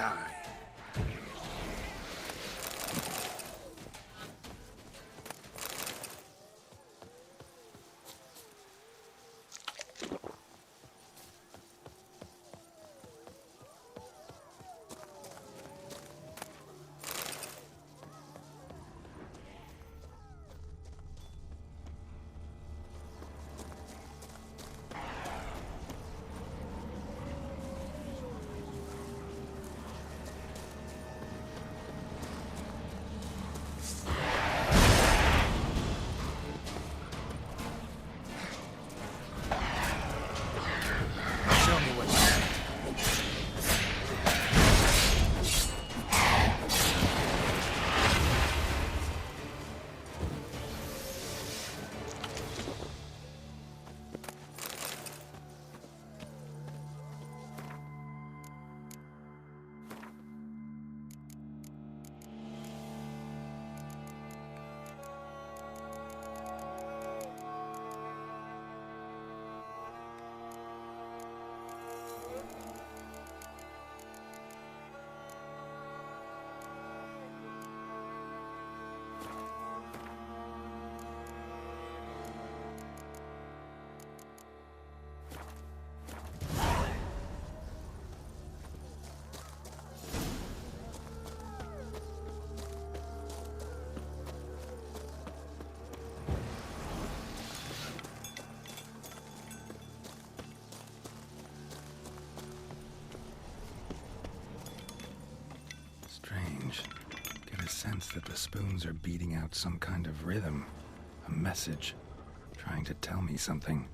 die. Strange. Get a sense that the spoons are beating out some kind of rhythm, a message, trying to tell me something.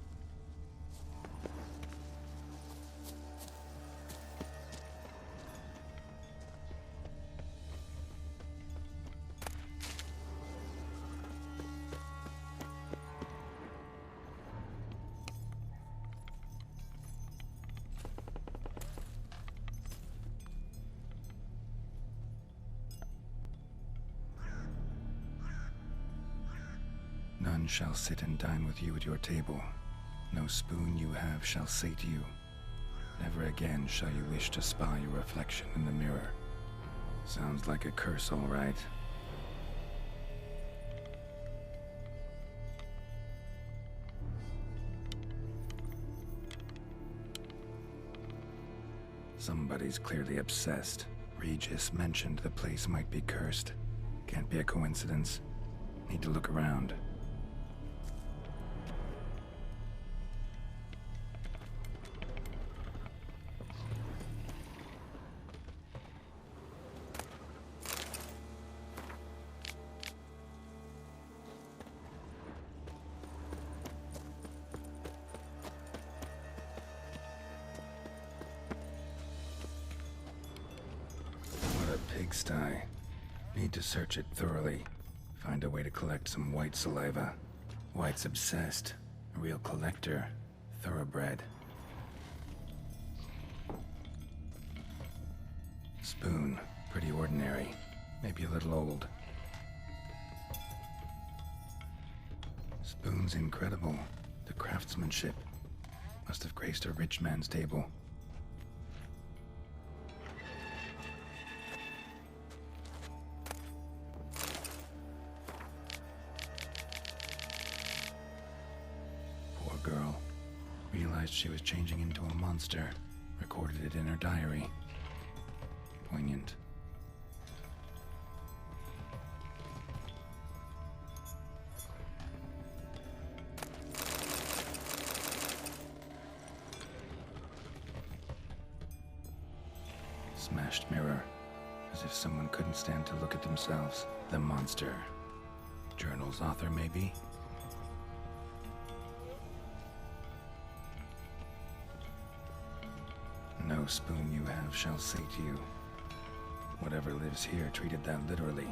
None shall sit and dine with you at your table. No spoon you have shall say to you, never again shall you wish to spy your reflection in the mirror. Sounds like a curse, all right. Somebody's clearly obsessed. Regis mentioned the place might be cursed. Can't be a coincidence. Need to look around. Pigsty. Need to search it thoroughly. Find a way to collect some white saliva. White's obsessed. A real collector. Thoroughbred. Spoon. Pretty ordinary. Maybe a little old. Spoon's incredible. The craftsmanship. Must have graced a rich man's table. Girl realized she was changing into a monster, recorded it in her diary. Poignant. Smashed mirror, as if someone couldn't stand to look at themselves. The monster. Journal's author, maybe? No spoon you have shall say to you. Whatever lives here treated that literally.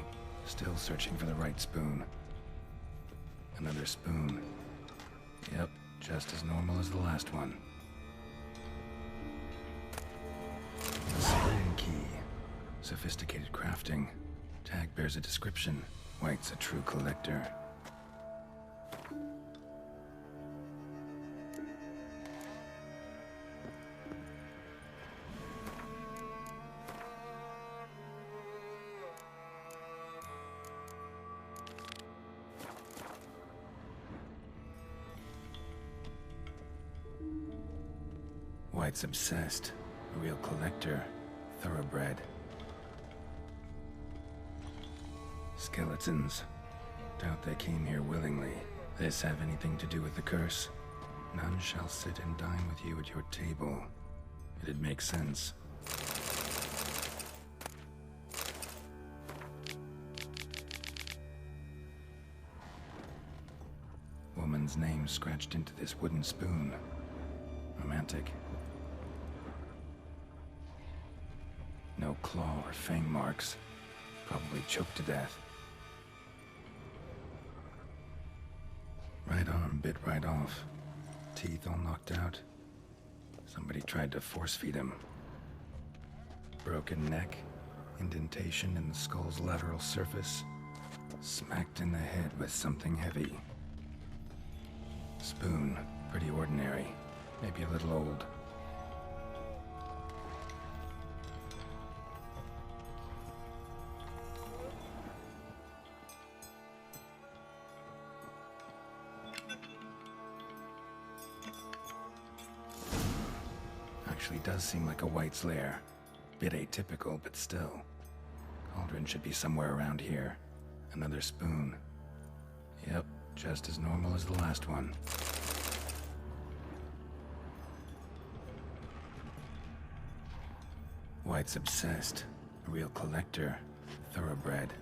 Still searching for the right spoon. Another spoon. Yep, just as normal as the last one. A spoon key. Sophisticated crafting. Tag bears a description. White's a true collector. White's obsessed. A real collector. Thoroughbred. Skeletons. Doubt they came here willingly. This have anything to do with the curse? None shall sit and dine with you at your table. It'd make sense. Woman's name scratched into this wooden spoon. Romantic. No claw or fang marks. Probably choked to death. Right arm bit right off. Teeth all knocked out. Somebody tried to force feed him. Broken neck. Indentation in the skull's lateral surface. Smacked in the head with something heavy. Spoon. Pretty ordinary. Maybe a little old. Actually does seem like a White's lair. Bit atypical, but still. Cauldron should be somewhere around here. Another spoon. Yep, just as normal as the last one. White's obsessed. A real collector. Thoroughbred.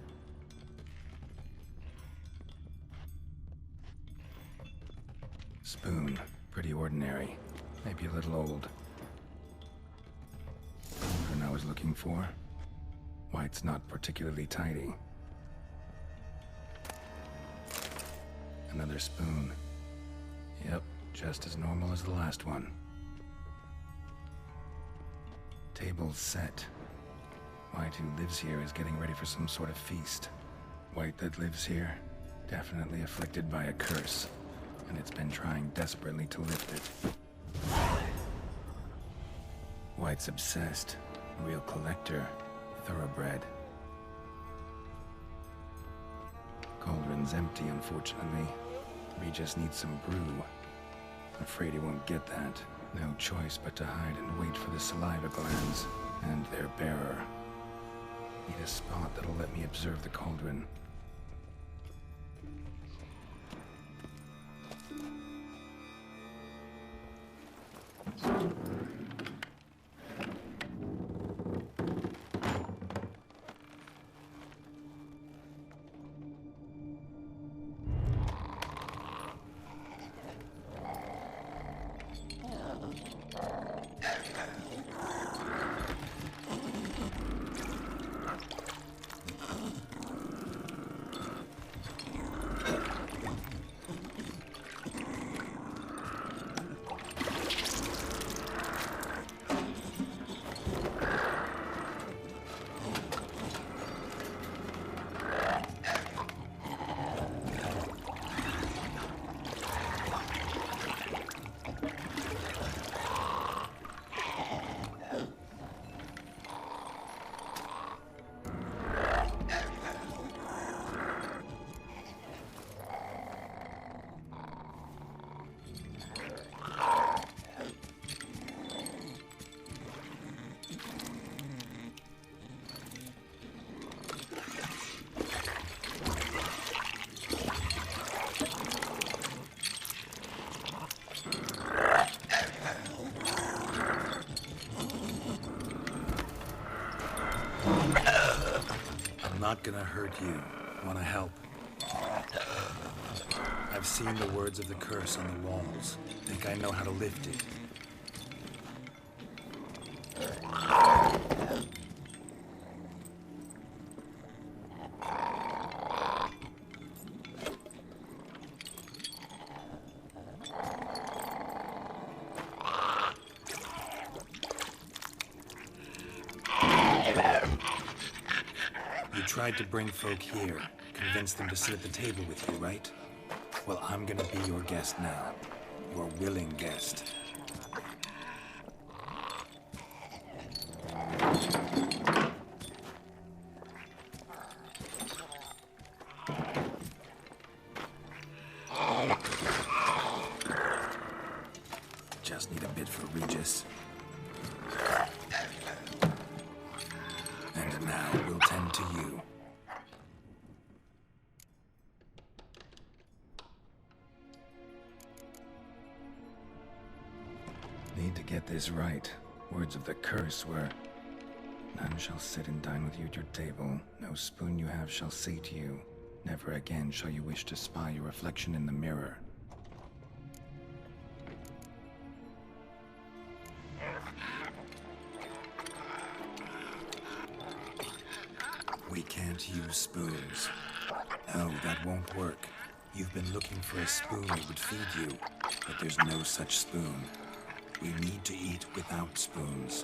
Spoon. Pretty ordinary. Maybe a little old. Cauldron I was looking for. White's not particularly tidy. Another spoon. Yep, just as normal as the last one. Table's set. White who lives here is getting ready for some sort of feast. White that lives here, definitely afflicted by a curse, and it's been trying desperately to lift it. White's obsessed. Real collector. Thoroughbred. Cauldron's empty, unfortunately. We just need some brew. Afraid he won't get that. No choice but to hide and wait for the saliva glands and their bearer. Need a spot that'll let me observe the cauldron. Not gonna hurt you. Wanna help? I've seen the words of the curse on the walls. Think I know how to lift it. Tried to bring folk here, convince them to sit at the table with you, right? Well, I'm gonna be your guest now. Your willing guest. Just need a bit for Regis. Need to get this right. Words of the curse were, "None shall sit and dine with you at your table. No spoon you have shall say to you, never again shall you wish to spy your reflection in the mirror." We can't use spoons. No, that won't work. You've been looking for a spoon that would feed you, but there's no such spoon. We need to eat without spoons.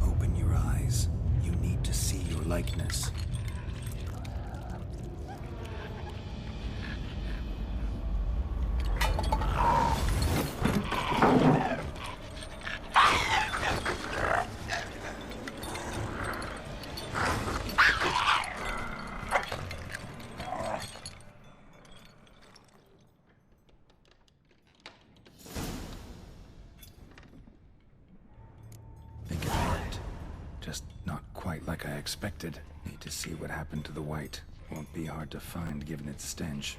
Open your eyes. You need to see your likeness. Think it worked. Just not quite like I expected. Need to see what happened to the white. Won't be hard to find given its stench.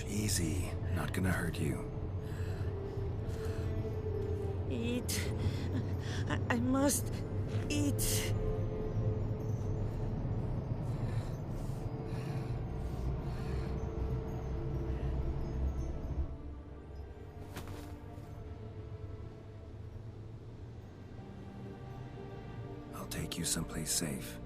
Easy. Not gonna hurt you. Eat. I must eat. I'll take you someplace safe.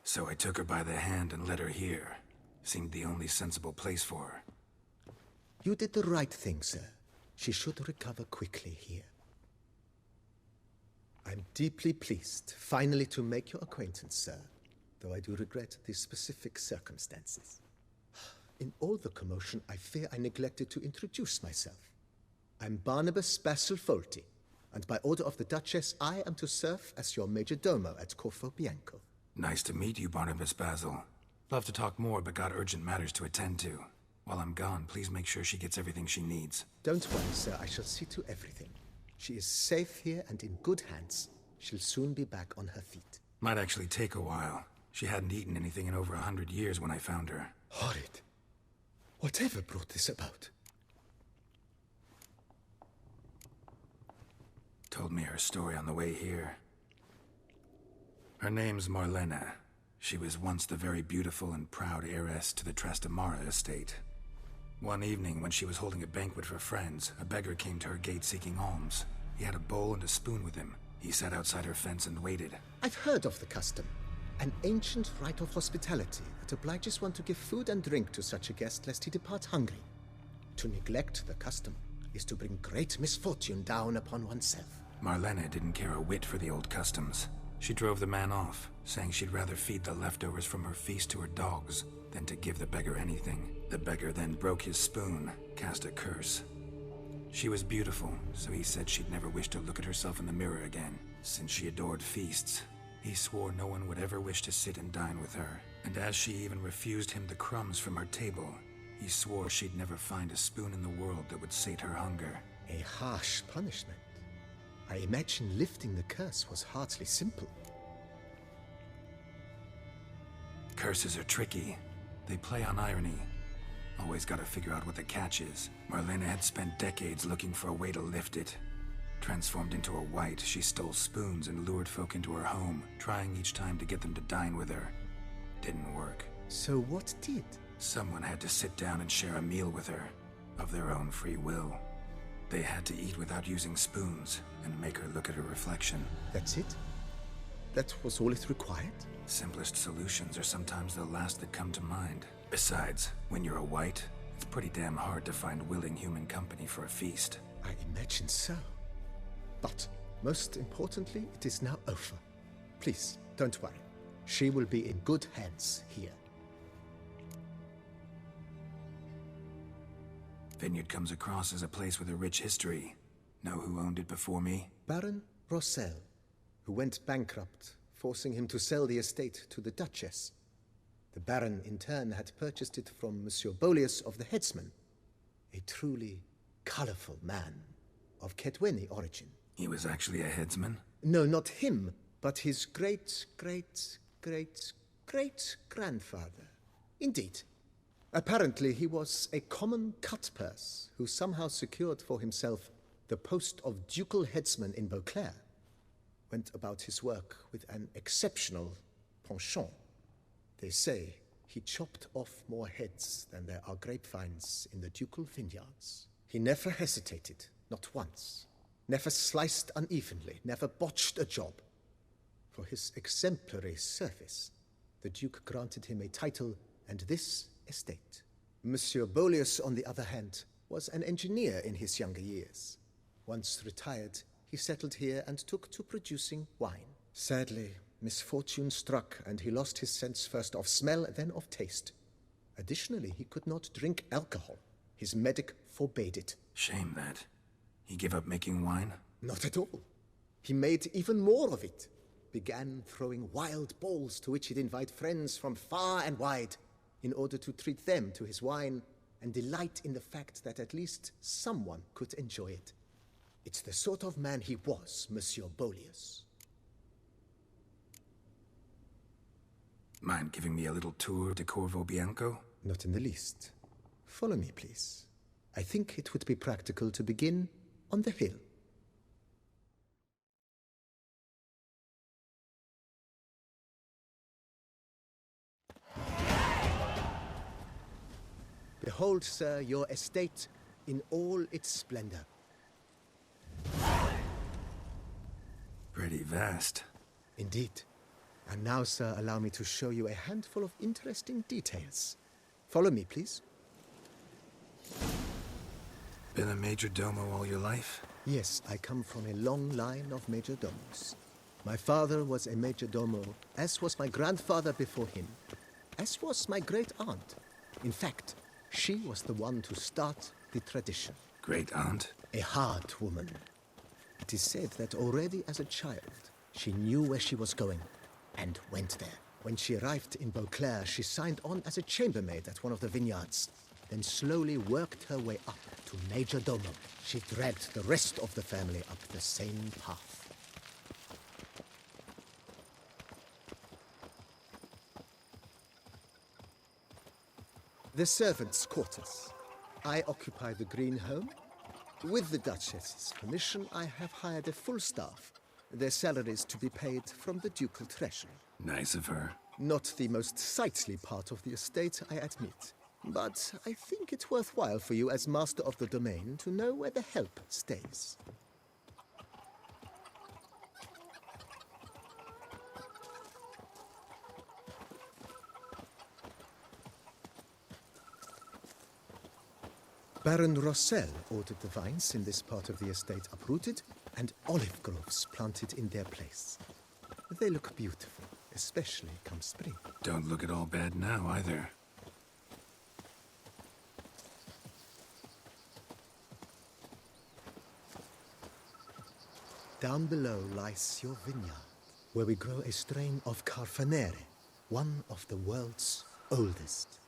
So I took her by the hand and led her here. Seemed the only sensible place for her. You did the right thing, sir. She should recover quickly here. I'm deeply pleased, finally, to make your acquaintance, sir, though I do regret the specific circumstances. In all the commotion, I fear I neglected to introduce myself. I'm Barnabas Basil-Folty, and by order of the Duchess, I am to serve as your major domo at Corfo Bianco. Nice to meet you, Barnabas Basil. Love to talk more, but got urgent matters to attend to. While I'm gone, please make sure she gets everything she needs. Don't worry, sir. I shall see to everything. She is safe here and in good hands. She'll soon be back on her feet. Might actually take a while. She hadn't eaten anything in over 100 years when I found her. Horrid. Whatever brought this about? Told me her story on the way here. Her name's Marlena. She was once the very beautiful and proud heiress to the Trastamara estate. One evening, when she was holding a banquet for friends, a beggar came to her gate seeking alms. He had a bowl and a spoon with him. He sat outside her fence and waited. I've heard of the custom. An ancient rite of hospitality that obliges one to give food and drink to such a guest lest he depart hungry. To neglect the custom is to bring great misfortune down upon oneself. Marlena didn't care a whit for the old customs. She drove the man off, saying she'd rather feed the leftovers from her feast to her dogs than to give the beggar anything. The beggar then broke his spoon, cast a curse. She was beautiful, so he said she'd never wish to look at herself in the mirror again. Since she adored feasts, he swore no one would ever wish to sit and dine with her. And as she even refused him the crumbs from her table, he swore she'd never find a spoon in the world that would sate her hunger. A harsh punishment. I imagine lifting the curse was hardly simple. Curses are tricky. They play on irony. Always gotta figure out what the catch is. Marlena had spent decades looking for a way to lift it. Transformed into a wight, she stole spoons and lured folk into her home, trying each time to get them to dine with her. Didn't work. So what did? Someone had to sit down and share a meal with her, of their own free will. They had to eat without using spoons, and make her look at her reflection. That's it? That was all it required? Simplest solutions are sometimes the last that come to mind. Besides, when you're a wight, it's pretty damn hard to find willing human company for a feast. I imagine so. But, most importantly, it is now over. Please, don't worry. She will be in good hands here. Vineyard comes across as a place with a rich history. Know who owned it before me? Baron Rossel, who went bankrupt, forcing him to sell the estate to the Duchess. The Baron, in turn, had purchased it from Monsieur Bolius of the Headsman, a truly colorful man of Ketweni origin. He was actually a headsman? No, not him, but his great-great-great-great-grandfather. Indeed. Apparently, he was a common cutpurse who somehow secured for himself the post of ducal headsman in Beauclair. Went about his work with an exceptional penchant. They say he chopped off more heads than there are grapevines in the ducal vineyards. He never hesitated, not once. Never sliced unevenly, never botched a job. For his exemplary service, the Duke granted him a title and this estate. Monsieur Bolius, on the other hand, was an engineer in his younger years. Once retired, he settled here and took to producing wine. Sadly, misfortune struck and he lost his sense first of smell, then of taste. Additionally, he could not drink alcohol. His medic forbade it. Shame that. He gave up making wine? Not at all. He made even more of it. Began throwing wild balls to which he'd invite friends from far and wide in order to treat them to his wine and delight in the fact that at least someone could enjoy it. It's the sort of man he was, Monsieur Bolius. Mind giving me a little tour to Corvo Bianco? Not in the least. Follow me, please. I think it would be practical to begin on the hill. Behold, sir, your estate in all its splendor. Pretty vast. Indeed. And now, sir, allow me to show you a handful of interesting details. Follow me, please. Been a major domo all your life? Yes, I come from a long line of major domos. My father was a major domo, as was my grandfather before him, as was my great aunt. In fact, she was the one to start the tradition. Great aunt? A hard woman. It is said that already as a child, she knew where she was going and went there. When she arrived in Beauclair, she signed on as a chambermaid at one of the vineyards. then slowly worked her way up to Major Domo. She dragged the rest of the family up the same path. The servants' quarters. I occupy the green home. With the Duchess's permission, I have hired a full staff. Their salaries to be paid from the ducal treasury. Nice of her. Not the most sightly part of the estate, I admit. But I think it's worthwhile for you as master of the domain to know where the help stays. Baron Rossel ordered the vines in this part of the estate uprooted and olive groves planted in their place. They look beautiful, especially come spring. Don't look at all bad now, either. Down below lies your vineyard, where we grow a strain of Carfanere, one of the world's oldest.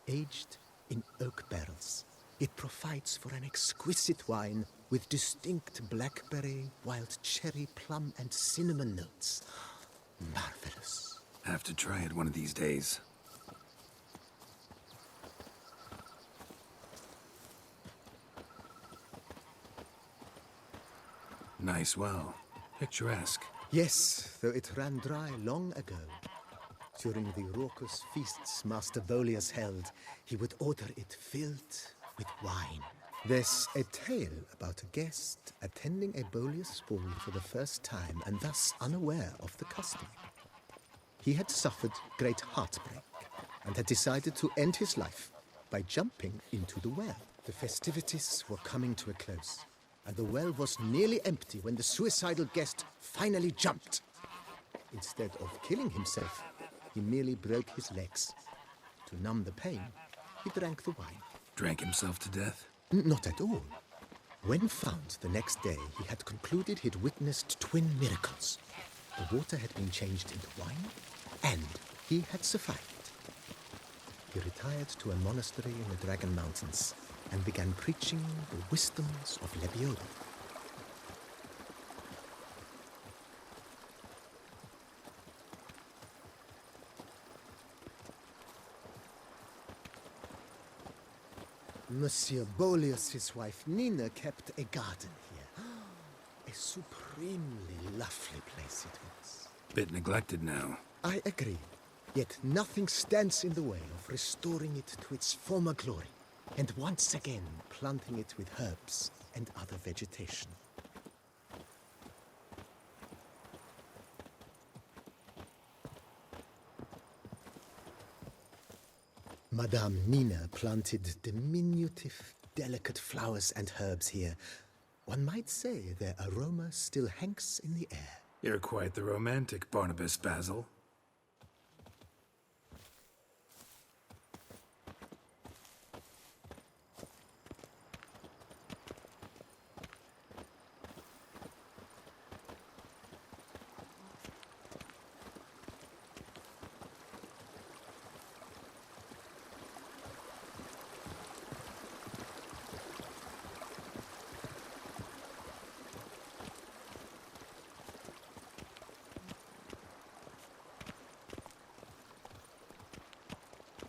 Aged in oak barrels, it provides for an exquisite wine with distinct blackberry, wild cherry, plum, and cinnamon notes. Marvelous. Have to try it one of these days. Nice well. Picturesque. Yes, though it ran dry long ago. During the raucous feasts Master Bolius held, he would order it filled with wine. There's a tale about a guest attending a Bolius ball for the first time and thus unaware of the custom. He had suffered great heartbreak and had decided to end his life by jumping into the well. The festivities were coming to a close, and the well was nearly empty when the suicidal guest finally jumped. Instead of killing himself, he merely broke his legs. To numb the pain, he drank the wine. Drank himself to death? Not at all. When found the next day, he had concluded he'd witnessed twin miracles. The water had been changed into wine, and he had survived. He retired to a monastery in the Dragon Mountains and began preaching the wisdoms of Lebioda. Monsieur Bolius' wife Nina kept a garden here. A supremely lovely place it was. Bit neglected now. I agree. Yet nothing stands in the way of restoring it to its former glory, and once again planting it with herbs and other vegetation. Madame Nina planted diminutive, delicate flowers and herbs here. One might say their aroma still hangs in the air. You're quite the romantic, Barnabas Basil.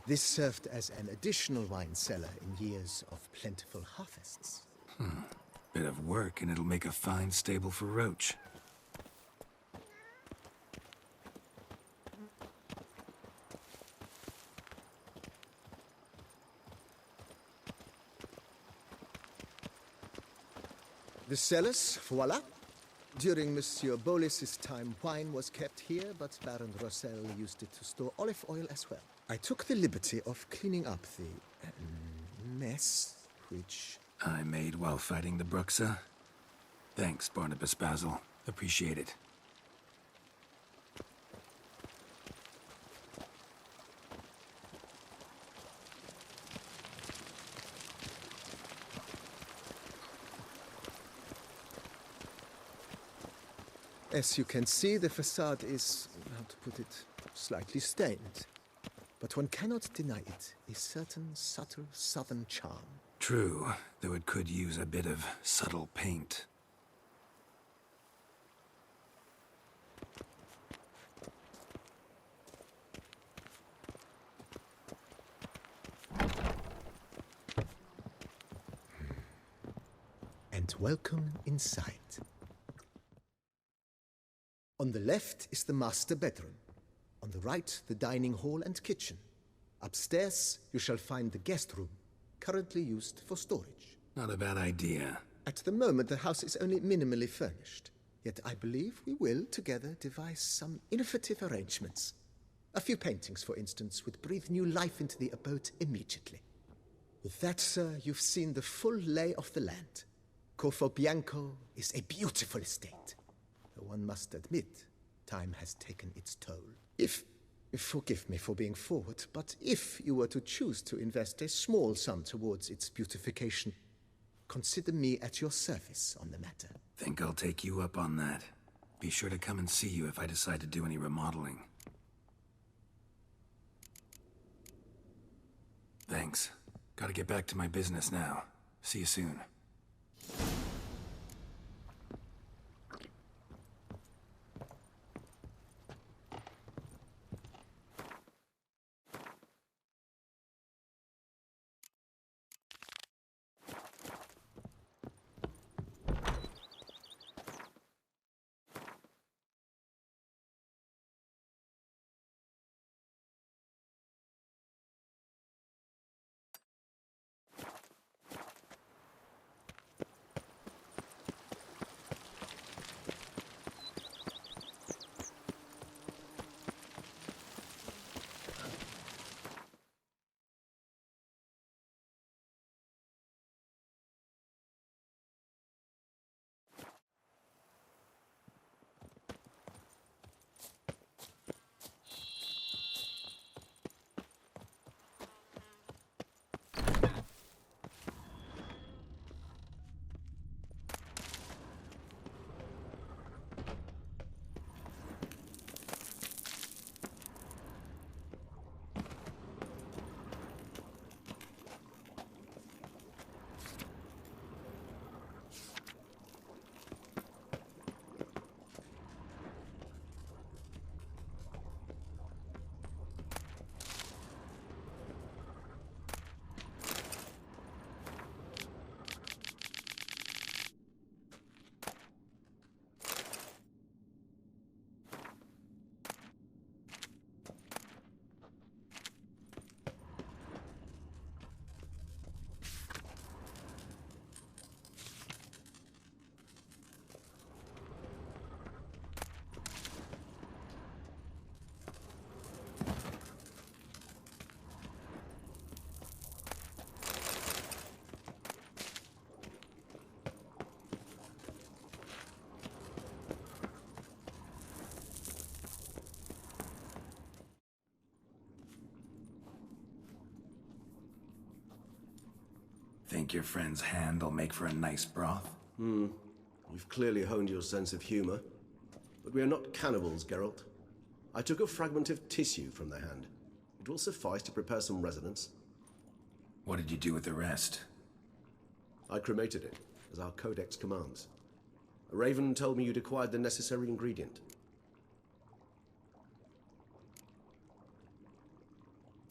This served as an additional wine cellar in years of plentiful harvests. Bit of work and it'll make a fine stable for Roach. The cellars, voila. During Monsieur Bolis's time, wine was kept here, but Baron Rossel used it to store olive oil as well. I took the liberty of cleaning up the mess, which... I made while fighting the Bruxa. Thanks, Barnabas Basil. Appreciate it. As you can see, the facade is, how to put it, slightly stained. but one cannot deny it a certain subtle southern charm. True, though it could use a bit of subtle paint. And welcome inside. On the left is the master bedroom. On the right, the dining hall and kitchen. Upstairs, you shall find the guest room, currently used for storage. Not a bad idea. At the moment, the house is only minimally furnished. Yet I believe we will, together, devise some innovative arrangements. A few paintings, for instance, would breathe new life into the abode immediately. With that, sir, you've seen the full lay of the land. Corvo Bianco is a beautiful estate. Though one must admit, time has taken its toll. Forgive me for being forward, but if you were to choose to invest a small sum towards its beautification, consider me at your service on the matter. Think I'll take you up on that. Be sure to come and see you if I decide to do any remodeling. Thanks. Gotta get back to my business now. See you soon. Think your friend's hand'll make for a nice broth? You've clearly honed your sense of humor. But we are not cannibals, Geralt. I took a fragment of tissue from their hand. It will suffice to prepare some resonance. What did you do with the rest? I cremated it, as our codex commands. A raven told me you'd acquired the necessary ingredient.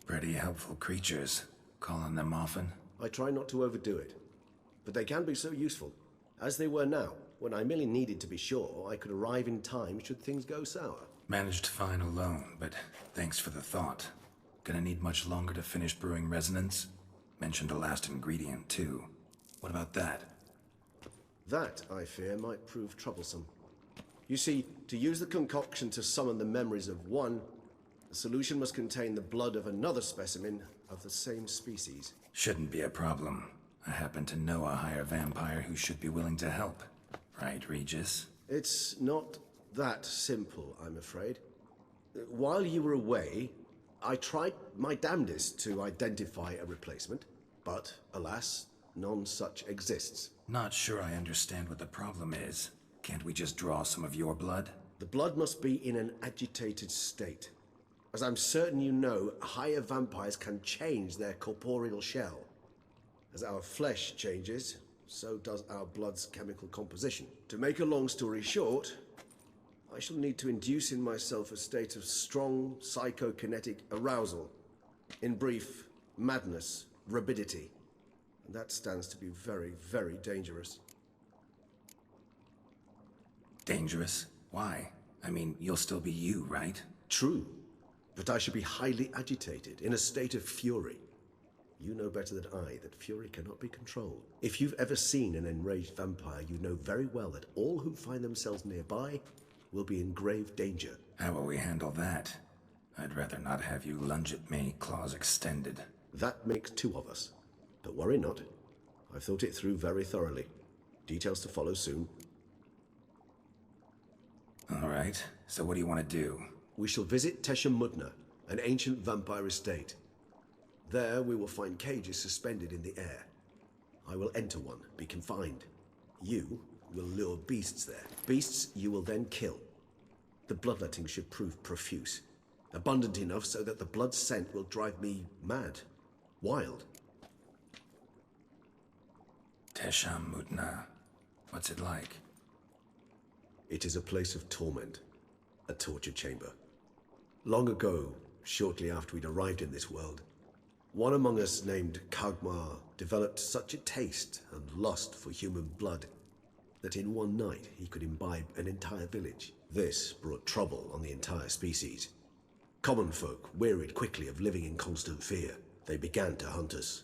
Pretty helpful creatures. Call on them often? I try not to overdo it. But they can be so useful, as they were now, when I merely needed to be sure I could arrive in time should things go sour. Managed fine alone, but thanks for the thought. Gonna need much longer to finish brewing resonance? Mentioned a last ingredient, too. What about that? That, I fear, might prove troublesome. You see, to use the concoction to summon the memories of one, the solution must contain the blood of another specimen of the same species. Shouldn't be a problem. I happen to know a higher vampire who should be willing to help. Right, Regis? It's not that simple, I'm afraid. While you were away, I tried my damnedest to identify a replacement, but alas, none such exists. Not sure I understand what the problem is. Can't we just draw some of your blood? The blood must be in an agitated state. As I'm certain you know, higher vampires can change their corporeal shell. As our flesh changes, so does our blood's chemical composition. To make a long story short, I shall need to induce in myself a state of strong psychokinetic arousal. In brief, madness, rabidity. And that stands to be very, very dangerous. Dangerous? Why? I mean, you'll still be you, right? True, but I should be highly agitated, in a state of fury. You know better than I that fury cannot be controlled. If you've ever seen an enraged vampire, you know very well that all who find themselves nearby will be in grave danger. How will we handle that? I'd rather not have you lunge at me, claws extended. That makes two of us. But worry not. I've thought it through very thoroughly. Details to follow soon. All right, so what do you want to do? We shall visit Tesha Mudna, an ancient vampire estate. There we will find cages suspended in the air. I will enter one, be confined. You will lure beasts there. Beasts you will then kill. The bloodletting should prove profuse. Abundant enough so that the blood scent will drive me mad. Wild. Tesha Mudna. What's it like? It is a place of torment. A torture chamber. Long ago, shortly after we'd arrived in this world, one among us named Kagmar developed such a taste and lust for human blood that in one night he could imbibe an entire village. This brought trouble on the entire species. Common folk wearied quickly of living in constant fear. They began to hunt us,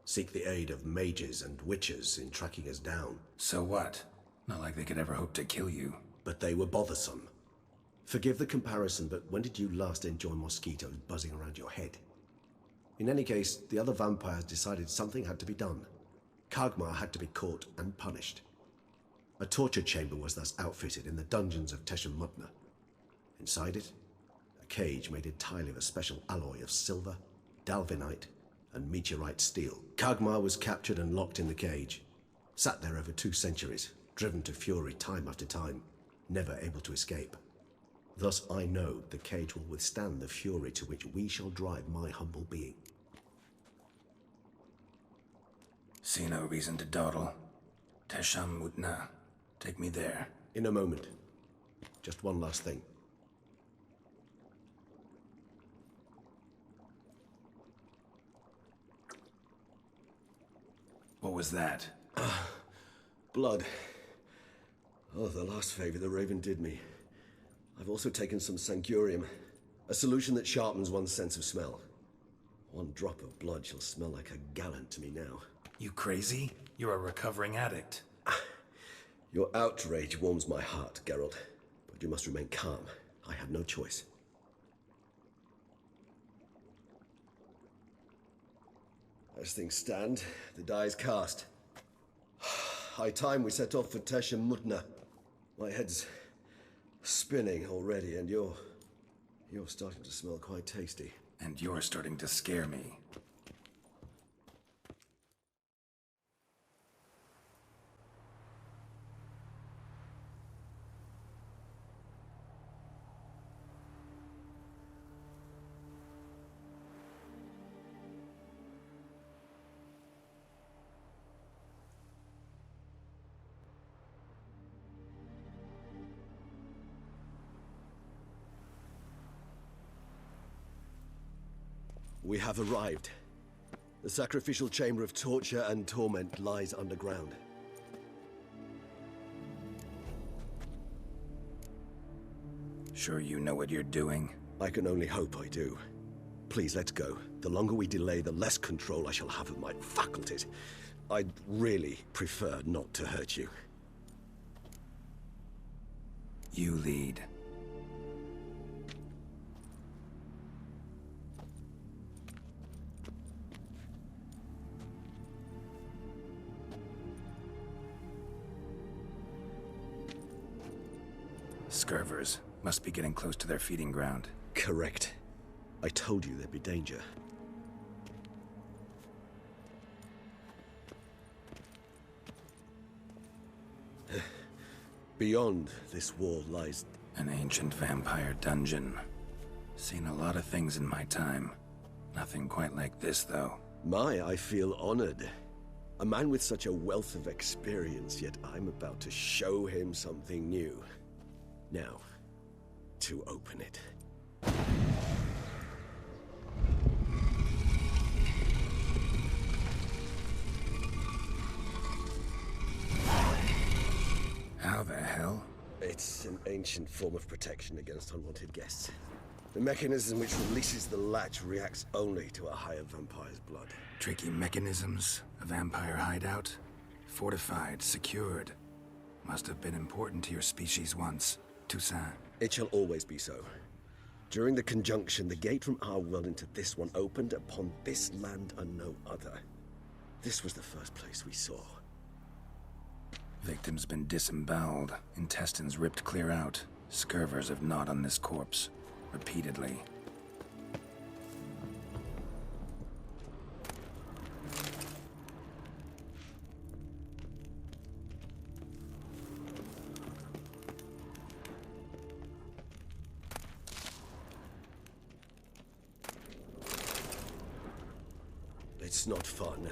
seek the aid of mages and witches in tracking us down. So what? Not like they could ever hope to kill you. But they were bothersome. Forgive the comparison, but when did you last enjoy mosquitoes buzzing around your head? In any case, the other vampires decided something had to be done. Kagmar had to be caught and punished. A torture chamber was thus outfitted in the dungeons of Tesha Mudna. Inside it, a cage made entirely of a special alloy of silver, dalvinite, and meteorite steel. Kagmar was captured and locked in the cage. Sat there over 2 centuries, driven to fury time after time, never able to escape. Thus I know the cage will withstand the fury to which we shall drive my humble being. See no reason to dawdle. Tesha Mudna. Take me there. In a moment. Just one last thing. What was that? Blood. Oh, the last favor the Raven did me. I've also taken some Sancurium, a solution that sharpens one's sense of smell. One drop of blood shall smell like a gallon to me now. You crazy? You're a recovering addict. Your outrage warms my heart, Geralt. But you must remain calm. I had no choice. As things stand, the die is cast. High time we set off for Tesha Mudna. My head's spinning already, and you're starting to smell quite tasty. And you're starting to scare me. We have arrived. The sacrificial chamber of torture and torment lies underground. Sure you know what you're doing? I can only hope I do. Please, let's go. The longer we delay, the less control I shall have of my faculties. I'd really prefer not to hurt you. You lead. Scurvers. Must be getting close to their feeding ground. Correct. I told you there'd be danger. Beyond this wall lies... An ancient vampire dungeon. Seen a lot of things in my time. Nothing quite like this, though. I feel honored. A man with such a wealth of experience, yet I'm about to show him something new. Now, to open it. How the hell? It's an ancient form of protection against unwanted guests. The mechanism which releases the latch reacts only to a higher vampire's blood. Tricky mechanisms, a vampire hideout, fortified, secured. Must have been important to your species once, Toussaint. It shall always be so. During the conjunction, the gate from our world into this one opened upon this land and no other. This was the first place we saw. Victim's been disemboweled, intestines ripped clear out. Scurvers have gnawed on this corpse. Repeatedly. It's not far now.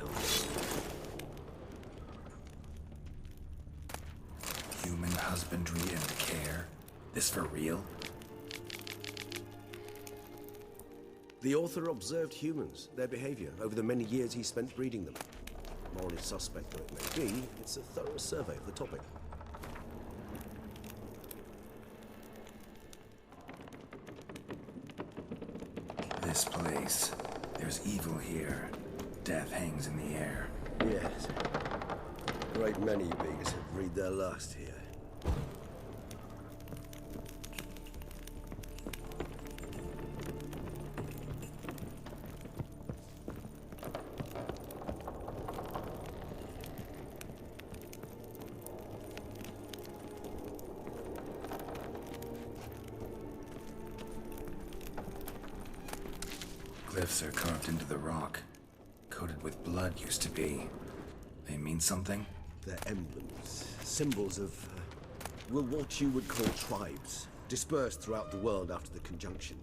Human husbandry and care? This for real? The author observed humans, their behavior, over the many years he spent breeding them. Morally suspect though it may be, it's a thorough survey of the topic. This place. There's evil here. Death hangs in the air. Yes. A great many beings have breathed their last here. Glyphs are carved into the rock. Coated with blood used to be. They mean something? They're emblems, symbols of, well, what you would call tribes, dispersed throughout the world after the conjunction.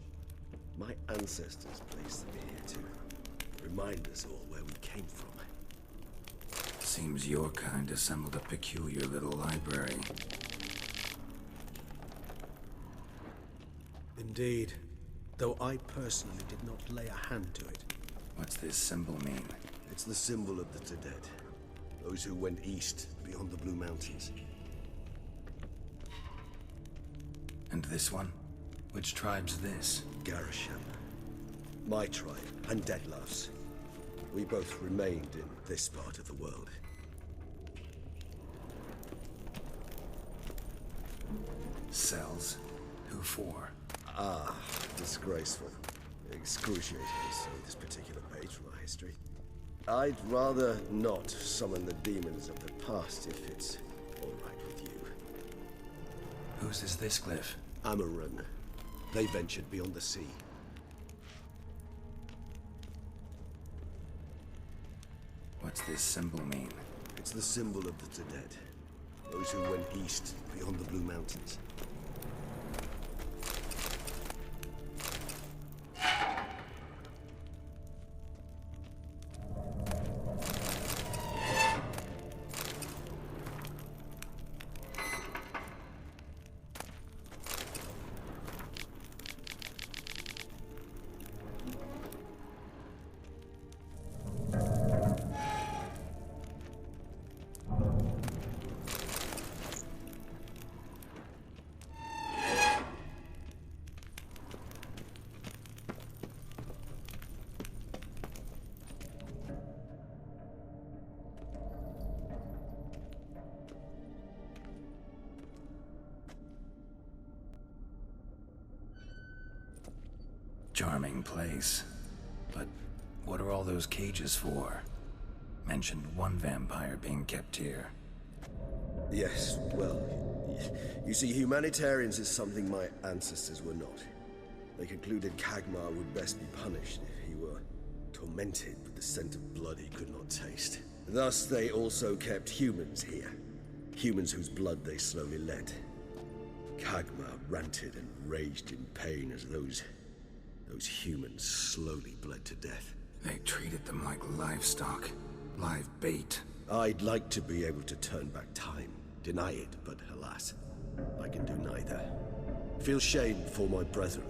My ancestors placed them here to remind us all where we came from. Seems your kind assembled a peculiar little library. Indeed. Though I personally did not lay a hand to it. What's this symbol mean? It's the symbol of the Tedet. Those who went east, beyond the Blue Mountains. And this one? Which tribe's this? Garisham. My tribe, and Deadlove's. We both remained in this part of the world. Cells? Who for? Ah, disgraceful. Excruciating to see this particular page from our history. I'd rather not summon the demons of the past if it's all right with you. Whose is this glyph? Amarun. They ventured beyond the sea. What's this symbol mean? It's the symbol of the Tedet. Those who went east, beyond the Blue Mountains. Charming place. But what are all those cages for? Mentioned one vampire being kept here. Yes, well, you see, humanitarians is something my ancestors were not. They concluded Kagmar would best be punished if he were tormented with the scent of blood he could not taste. Thus, they also kept humans here. Humans whose blood they slowly let. Kagmar ranted and raged in pain as those Those humans slowly bled to death. They treated them like livestock. Live bait. I'd like to be able to turn back time, deny it, but alas, I can do neither. Feel shame for my brethren.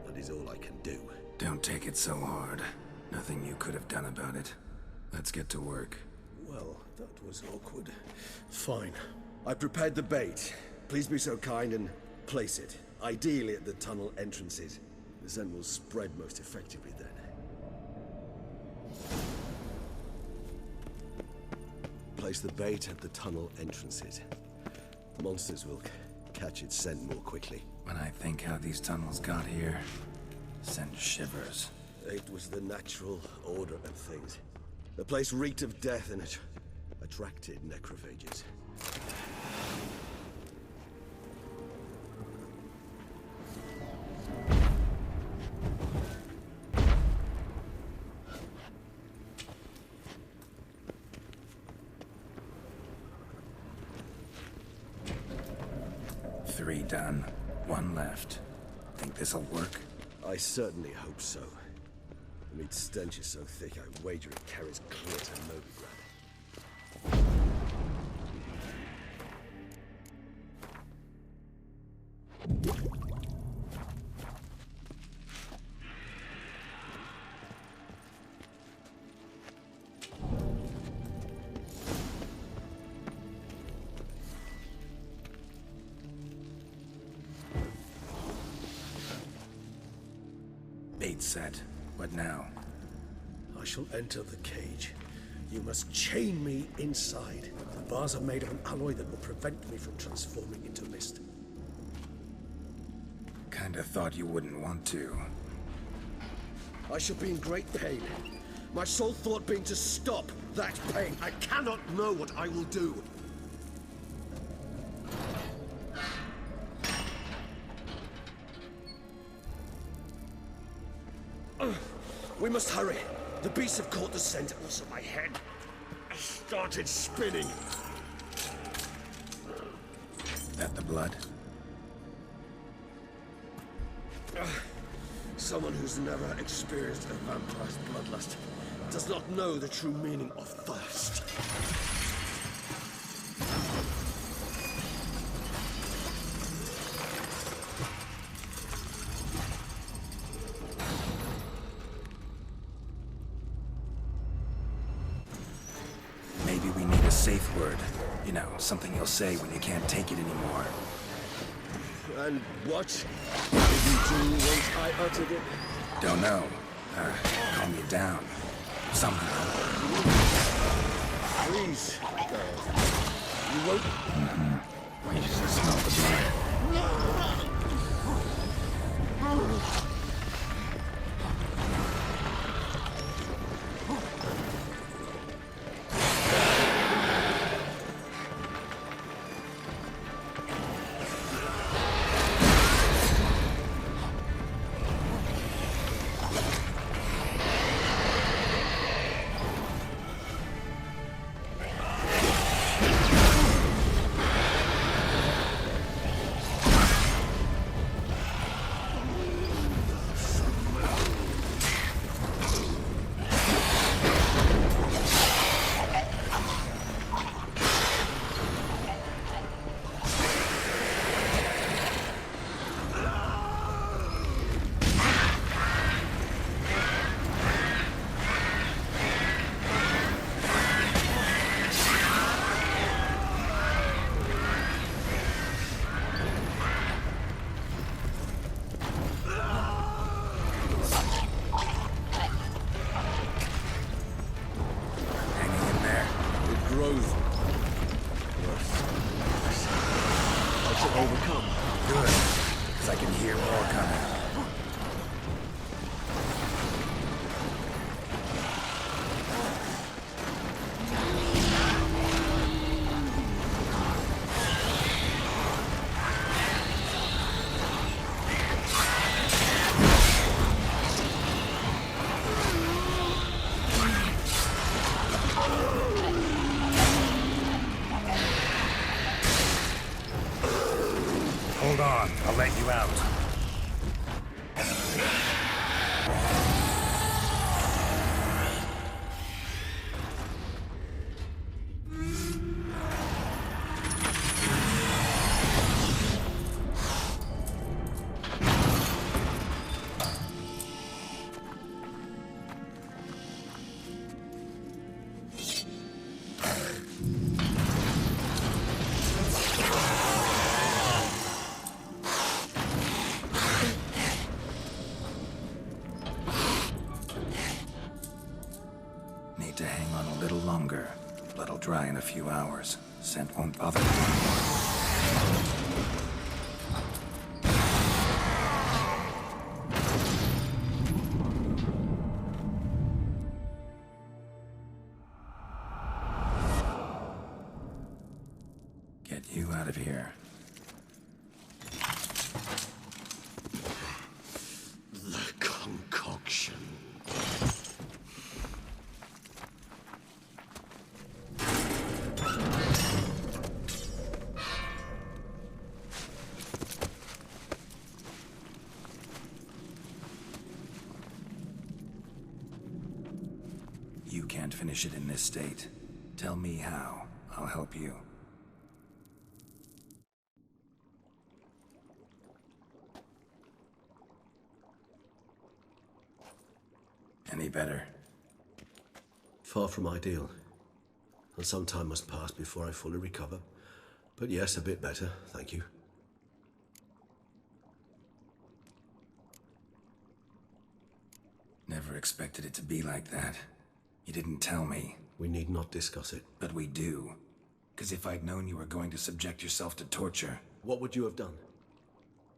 That is all I can do. Don't take it so hard. Nothing you could have done about it. Let's get to work. Well, that was awkward. Fine. I prepared the bait. Please be so kind and place it, ideally at the tunnel entrances. The scent will spread most effectively then. Place the bait at the tunnel entrances. Monsters will catch its scent more quickly. When I think how these tunnels got here, send shivers. It was the natural order of things. The place reeked of death and it attracted necrophages. Three done. One left. Think this'll work? I certainly hope so. The meat stench is so thick, I wager it carries clear to Novigrad. Bait set. What now? I shall enter the cage. You must chain me inside. The bars are made of an alloy that will prevent me from transforming into mist. Kinda thought you wouldn't want to. I shall be in great pain. My sole thought being to stop that pain. I cannot know what I will do. We must hurry. The beasts have caught the scent, and also my head. I started spinning. That the blood? Someone who's never experienced a vampire's bloodlust does not know the true meaning of thirst. Maybe we need a safe word. You know, something you'll say when you can't take it anymore. And what did you do once I uttered it? Don't know. Calm you down. Somehow. Please, girl. You won't... You just smell the blood. Overcome. Good, because I can hear more coming. Hold on, I'll let you out. Blood'll dry in a few hours. Scent won't bother you anymore. Get you out of here. The concoction. You can't finish it in this state. Tell me how. I'll help you. Any better? Far from ideal. And some time must pass before I fully recover. But yes, a bit better, thank you. Never expected it to be like that. You didn't tell me. We need not discuss it. But we do. Because if I'd known you were going to subject yourself to torture... What would you have done?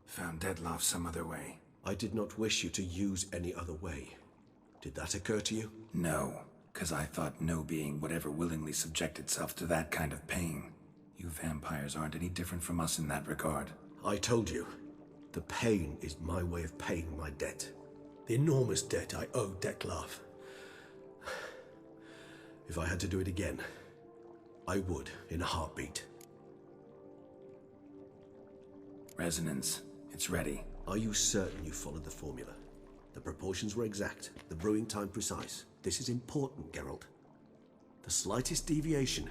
Found Dettlaff some other way. I did not wish you to use any other way. Did that occur to you? No, because I thought no being would ever willingly subject itself to that kind of pain. You vampires aren't any different from us in that regard. I told you, the pain is my way of paying my debt. The enormous debt I owe Dettlaff. If I had to do it again, I would in a heartbeat. Resonance. It's ready. Are you certain you followed the formula? The proportions were exact, the brewing time precise. This is important, Geralt. The slightest deviation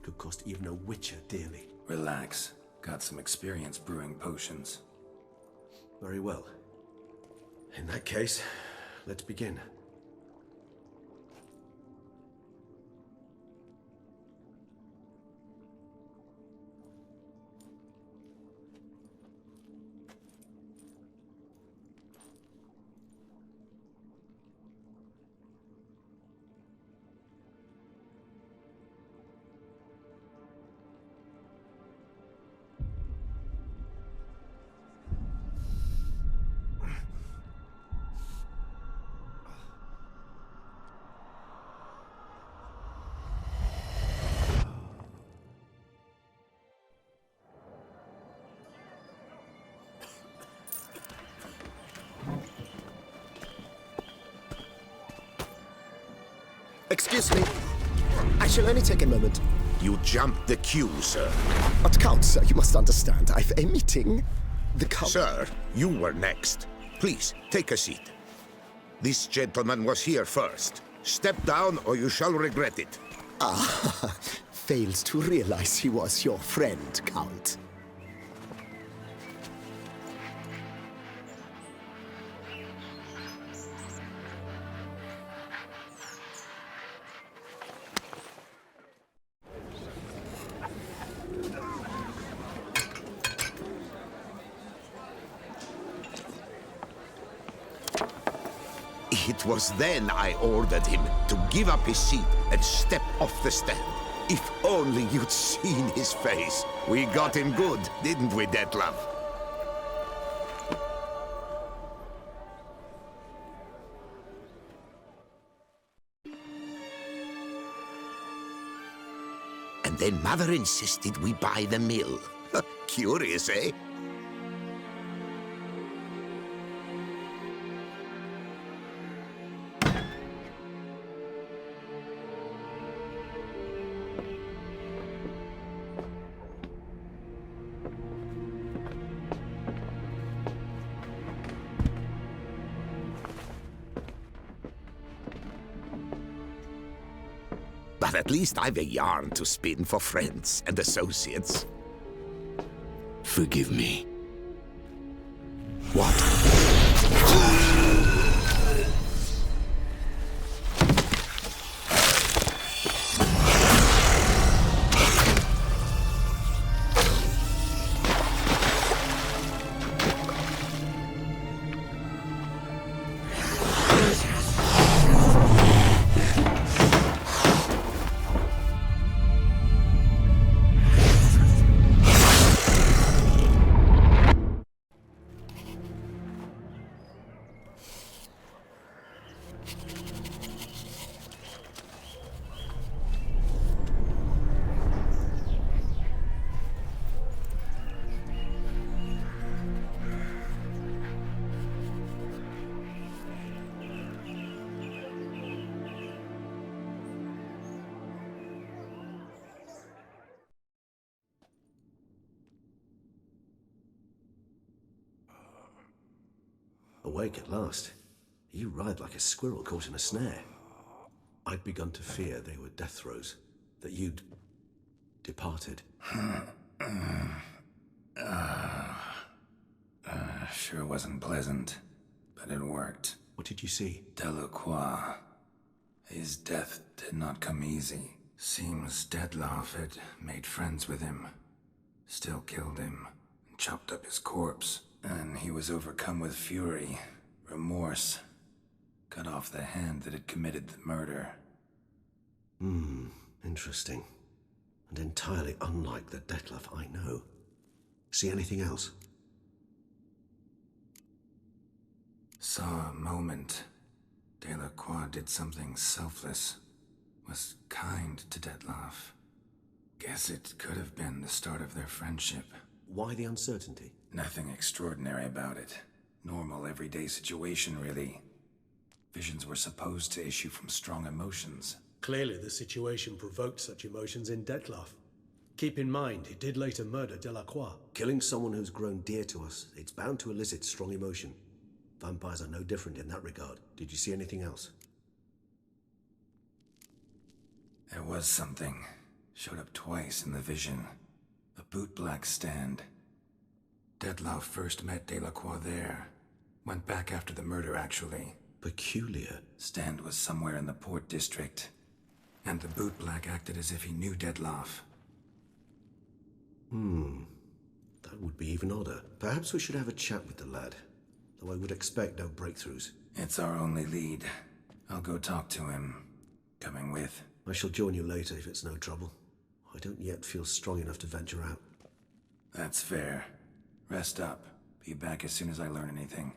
could cost even a witcher dearly. Relax. Got some experience brewing potions. Very well. In that case, let's begin. Excuse me. I shall only take a moment. You jumped the queue, sir. But Count, sir, you must understand. I've a meeting. The Count... Sir, you were next. Please, take a seat. This gentleman was here first. Step down or you shall regret it. Ah, fails to realize he was your friend, Count. It was then I ordered him to give up his seat and step off the stand. If only you'd seen his face. We got him good, didn't we, Dettlaff? And then Mother insisted we buy the mill. Curious, eh? But at least I've a yarn to spin for friends and associates. Forgive me. What? awake at last. You writhe like a squirrel caught in a snare. I'd begun to fear they were death throes, that you'd departed. Sure wasn't pleasant, but it worked. What did you see? Delacroix. His death did not come easy. Seems Dettlaff had made friends with him. Still killed him, and chopped up his corpse. And he was overcome with fury, remorse. Cut off the hand that had committed the murder. Interesting. And entirely unlike the Dettlaff I know. See anything else? Saw a moment. Delacroix did something selfless. Was kind to Dettlaff. Guess it could have been the start of their friendship. Why the uncertainty? Nothing extraordinary about it. Normal, everyday situation, really. Visions were supposed to issue from strong emotions. Clearly the situation provoked such emotions in Dettlaff. Keep in mind, he did later murder Delacroix. Killing someone who's grown dear to us, it's bound to elicit strong emotion. Vampires are no different in that regard. Did you see anything else? There was something. Showed up twice in the vision. A bootblack stand. Dettlaff first met Delacroix there. Went back after the murder, actually. Peculiar. Stand was somewhere in the port district. And the bootblack acted as if he knew Dettlaff. That would be even odder. Perhaps we should have a chat with the lad. Though I would expect no breakthroughs. It's our only lead. I'll go talk to him. Coming with? I shall join you later if it's no trouble. I don't yet feel strong enough to venture out. That's fair. Rest up. Be back as soon as I learn anything.